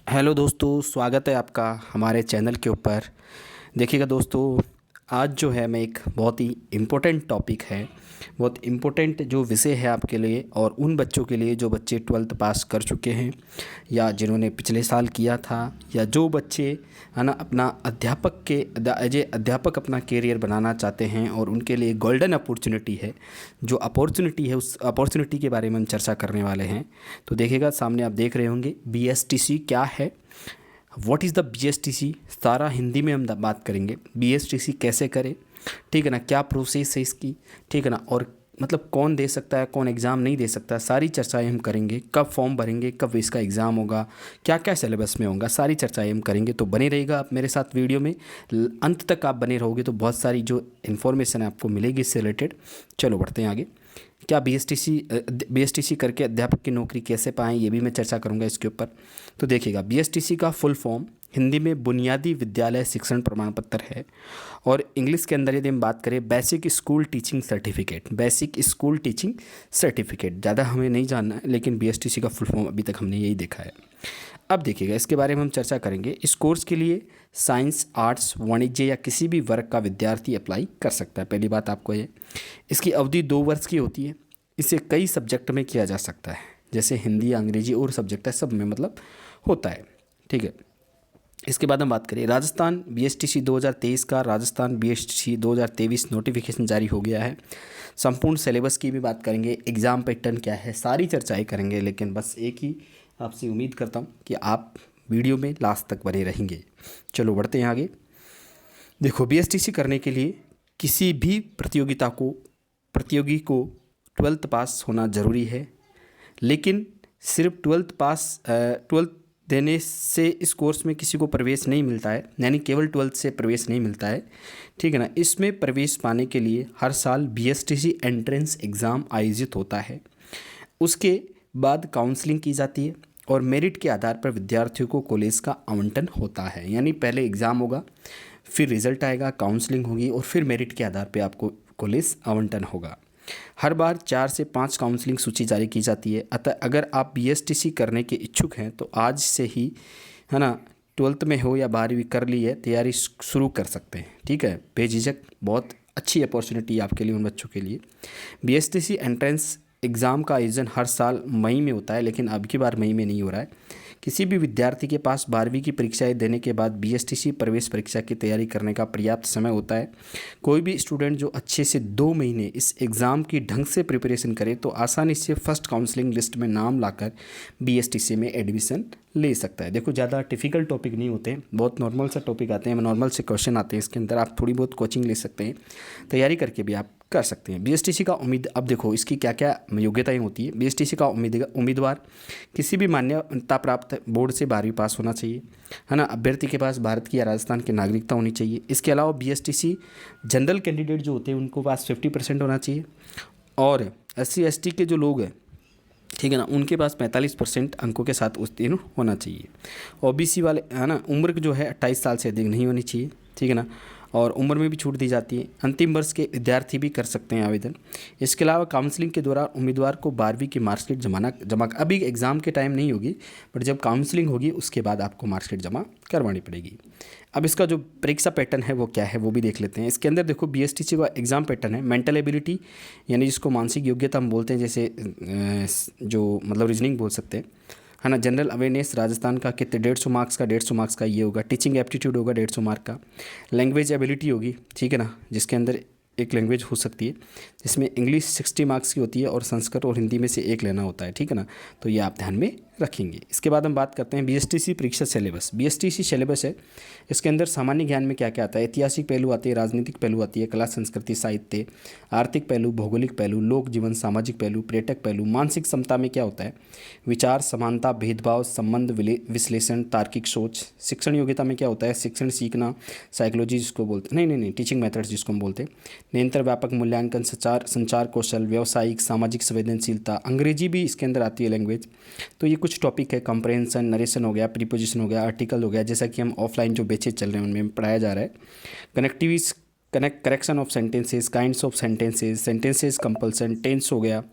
Hello दोस्तों, स्वागत है आपका हमारे चैनल के ऊपर। देखिएगा दोस्तों, आज जो है मैं एक बहुत ही इम्पोर्टेंट टॉपिक है, बहुत इम्पोर्टेंट जो विषय है आपके लिए और उन बच्चों के लिए जो बच्चे 12th पास कर चुके हैं या जिन्होंने पिछले साल किया था, या जो बच्चे है ना अपना अध्यापक के एज ए अध्यापक अपना करियर बनाना चाहते हैं और उनके लिए गोल्डन अपॉर्चुनिटी है। जो अपॉर्चुनिटी है उस अपॉर्चुनिटी के बारे में हम चर्चा करने वाले हैं। तो देखिएगा, सामने आप देख रहे होंगे BSTC क्या है, व्हाट इज़ द BSTC, सारा हिंदी में हम बात करेंगे। BSTC कैसे करें, ठीक है ना, क्या प्रोसेस है इसकी, ठीक है ना, और मतलब कौन दे सकता है, कौन एग्ज़ाम नहीं दे सकता, सारी चर्चाएं हम करेंगे। कब फॉर्म भरेंगे, कब इसका एग्ज़ाम होगा, क्या क्या सिलेबस में होगा, सारी चर्चाएं हम करेंगे। तो बने रहिएगा आप मेरे साथ वीडियो में, अंत तक आप बने रहोगे तो बहुत सारी जो इन्फॉर्मेशन है आपको मिलेगी इससे रिलेटेड। चलो बढ़ते हैं आगे। क्या BSTC करके अध्यापक की नौकरी कैसे पाएँ, ये भी मैं चर्चा करूँगा इसके ऊपर। तो देखिएगा, BSTC का फुल फॉर्म हिंदी में बुनियादी विद्यालय शिक्षण प्रमाण पत्र है, और इंग्लिश के अंदर यदि हम बात करें basic school teaching certificate. Basic school teaching certificate ज़्यादा हमें नहीं जानना है, लेकिन BSTC का फुल फॉर्म अभी तक हमने यही देखा है। अब देखिएगा, इसके बारे में हम चर्चा करेंगे। इस कोर्स के लिए साइंस, आर्ट्स, वाणिज्य या किसी भी वर्ग का विद्यार्थी अप्लाई कर सकता है। पहली बात आपको ये, इसकी अवधि 2 वर्ष की होती है। इसे कई सब्जेक्ट में किया जा सकता है, जैसे हिंदी, अंग्रेजी और सब्जेक्ट है, सब में मतलब होता है, ठीक है। इसके बाद हम बात करें राजस्थान BSTC 2023 का राजस्थान BSTC 2023 नोटिफिकेशन जारी हो गया है। संपूर्ण सिलेबस की भी बात करेंगे, एग्ज़ाम पैटर्न क्या है, सारी चर्चाएं करेंगे। लेकिन बस एक ही आपसे उम्मीद करता हूं कि आप वीडियो में लास्ट तक बने रहेंगे। चलो बढ़ते हैं आगे। देखो, BSTC करने के लिए किसी भी प्रतियोगी को 12th पास होना ज़रूरी है, लेकिन सिर्फ 12th देने से इस कोर्स में किसी को प्रवेश नहीं मिलता है, यानी केवल 12th से प्रवेश नहीं मिलता है, ठीक है ना। इसमें प्रवेश पाने के लिए हर साल BSTC एंट्रेंस एग्ज़ाम आयोजित होता है। उसके बाद काउंसलिंग की जाती है और मेरिट के आधार पर विद्यार्थियों को कॉलेज का आवंटन होता है। यानी पहले एग्ज़ाम होगा, फिर रिज़ल्ट आएगा, काउंसलिंग होगी और फिर मेरिट के आधार पर आपको कॉलेज आवंटन होगा। हर बार 4 से 5 काउंसलिंग सूची जारी की जाती है। अतः अगर आप BSTC करने के इच्छुक हैं तो आज से ही, है ना, 12th में हो या 12वीं कर ली है, तैयारी शुरू कर सकते हैं, ठीक है, बेझिझक। बहुत अच्छी अपॉर्चुनिटी आपके लिए, उन बच्चों के लिए। BSTC एंट्रेंस एग्ज़ाम का आयोजन हर साल मई में होता है, लेकिन अब की बार मई में नहीं हो रहा है। किसी भी विद्यार्थी के पास 12वीं की परीक्षाएं देने के बाद BSTC प्रवेश परीक्षा की तैयारी करने का पर्याप्त समय होता है। कोई भी स्टूडेंट जो अच्छे से 2 महीने इस एग्ज़ाम की ढंग से प्रिपरेशन करे तो आसानी से फर्स्ट काउंसलिंग लिस्ट में नाम लाकर BSTC में एडमिशन ले सकता है। देखो, ज़्यादा डिफ़िकल्ट टॉपिक नहीं होते हैं, बहुत नॉर्मल से टॉपिक आते हैं, नॉर्मल से क्वेश्चन आते हैं। इसके अंदर आप थोड़ी बहुत कोचिंग ले सकते हैं, तैयारी करके भी आप कर सकते हैं। BSTC का अब देखो इसकी क्या क्या योग्यताएं होती है। BSTC का उम्मीदवार किसी भी मान्यता प्राप्त बोर्ड से 12वीं पास होना चाहिए, है ना। अभ्यर्थी के पास भारत की या राजस्थान की नागरिकता होनी चाहिए। इसके अलावा BSTC जनरल कैंडिडेट जो होते हैं उनको पास 50% होना चाहिए, और SC ST के जो लोग हैं, ठीक है ना, उनके पास 45% अंकों के साथ उत्तीर्ण होना चाहिए। OBC वाले, है ना, उम्र जो है 28 साल से अधिक नहीं होनी चाहिए, ठीक है ना, और उम्र में भी छूट दी जाती है। अंतिम वर्ष के विद्यार्थी भी कर सकते हैं आवेदन। इसके अलावा काउंसलिंग के दौरान उम्मीदवार को 12वीं की मार्कशीट जमा अभी एग्ज़ाम के टाइम नहीं होगी, बट जब काउंसलिंग होगी उसके बाद आपको मार्कशीट जमा करवानी पड़ेगी। अब इसका जो परीक्षा पैटर्न है वो क्या है वो भी देख लेते हैं। इसके अंदर देखो, BSTC का एग्ज़ाम पैटर्न है मेंटल एबिलिटी, यानी जिसको मानसिक योग्यता हम बोलते हैं, जैसे जो मतलब रीजनिंग बोल सकते हैं, है ना। जनरल अवेयरनेस राजस्थान का कितने 150 मार्क्स का ये होगा। टीचिंग एप्टीट्यूड होगा 150 मार्क का। लैंग्वेज एबिलिटी होगी, ठीक है ना, जिसके अंदर एक लैंग्वेज हो सकती है, जिसमें इंग्लिश 60 मार्क्स की होती है और संस्कृत और हिंदी में से एक लेना होता है, ठीक है ना। तो ये आप ध्यान में रखेंगे। इसके बाद हम बात करते हैं BSTC परीक्षा सिलेबस। BSTC सिलेबस है, इसके अंदर सामान्य ज्ञान में क्या क्या आता है। ऐतिहासिक पहलू आते हैं, राजनीतिक पहलू आती है, कला संस्कृति साहित्य, आर्थिक पहलू, भौगोलिक पहलू, लोक जीवन, सामाजिक पहलू, पर्यटक पहलू। मानसिक क्षमता में क्या होता है, विचार, समानता, भेदभाव, संबंध विश्लेषण, तार्किक सोच। शिक्षण योग्यता में क्या होता है, शिक्षण सीखना, साइकोलॉजी जिसको बोलते हैं, नहीं टीचिंग मेथड्स जिसको हम बोलते हैं। निरंतर व्यापक मूल्यांकन, संचार कौशल, व्यावसायिक, सामाजिक संवेदनशीलता। अंग्रेजी भी इसके अंदर आती है लैंग्वेज। तो ये कुछ टॉपिक है। कंप्रेंशन, नरेशन हो गया, प्रीपोजिशन हो गया, आर्टिकल हो गया, जैसा कि हम ऑफलाइन जो बैचेज चल रहे हैं उनमें पढ़ाया जा रहा है। Correction of sentences, kinds of sentences, sentences compulsion, tense हो गया,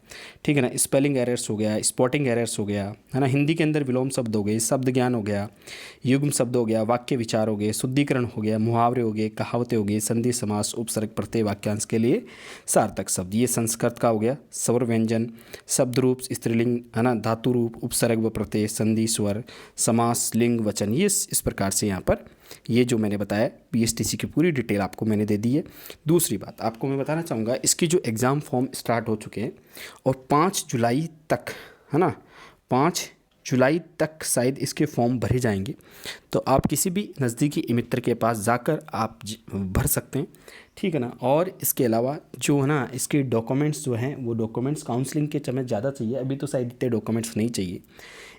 ठीक है ना, स्पेलिंग एरर्स हो गया, स्पॉटिंग एरर्स हो गया, है ना, हिंदी के अंदर विलोम शब्द हो गए, शब्द ज्ञान हो गया, युग्म शब्द हो गया, वाक्य विचार हो गए, शुद्धिकरण हो गया, मुहावरे हो गए, कहावतें हो गई, संधि समास, उपसर्ग प्रत्यय वाक्यांश के लिए सार्थक शब्द, ये संस्कृत का हो गया, स्वर व्यंजन, शब्द रूप, स्त्रीलिंग, है ना, धातु रूप, उपसर्ग व प्रत्यय, संधि, स्वर, समास, लिंग, वचन, ये इस प्रकार से यहाँ पर ये जो मैंने बताया PSTC की पूरी डिटेल आपको मैंने दे दी है। दूसरी बात आपको मैं बताना चाहूँगा, इसकी जो एग्ज़ाम फॉर्म स्टार्ट हो चुके हैं और 5 जुलाई तक, है ना, 5 जुलाई तक शायद इसके फॉर्म भरे जाएंगे। तो आप किसी भी नज़दीकी मित्र के पास जाकर आप भर सकते हैं, ठीक है ना। और इसके अलावा जो है ना इसके डॉक्यूमेंट्स जो हैं वो डॉक्यूमेंट्स काउंसलिंग के समय ज़्यादा चाहिए, अभी तो शायद इतने डॉक्यूमेंट्स नहीं चाहिए।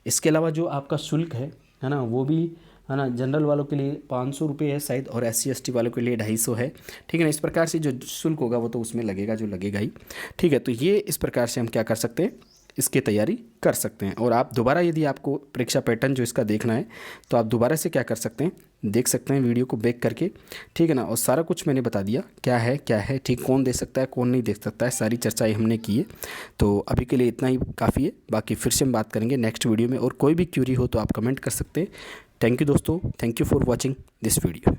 इसके अलावा जो आपका शुल्क है ना, वो भी है ना जनरल वालों के लिए 500 रुपये है शायद, और SC ST वालों के लिए 250 है, ठीक है ना। इस प्रकार से जो शुल्क होगा वो तो उसमें लगेगा, जो लगेगा ही, ठीक है। तो ये इस प्रकार से हम क्या कर सकते हैं, इसकी तैयारी कर सकते हैं। और आप दोबारा यदि आपको परीक्षा पैटर्न जो इसका देखना है तो आप दोबारा से क्या कर सकते हैं, देख सकते हैं वीडियो को बैक करके, ठीक है ना। और सारा कुछ मैंने बता दिया क्या है, ठीक, कौन दे सकता है कौन नहीं दे सकता है, सारी चर्चाएं हमने की है। तो अभी के लिए इतना ही काफ़ी है, बाकी फिर से हम बात करेंगे नेक्स्ट वीडियो में। और कोई भी क्यूरी हो तो आप कमेंट कर सकते हैं। थैंक यू दोस्तों, thank you for watching this video.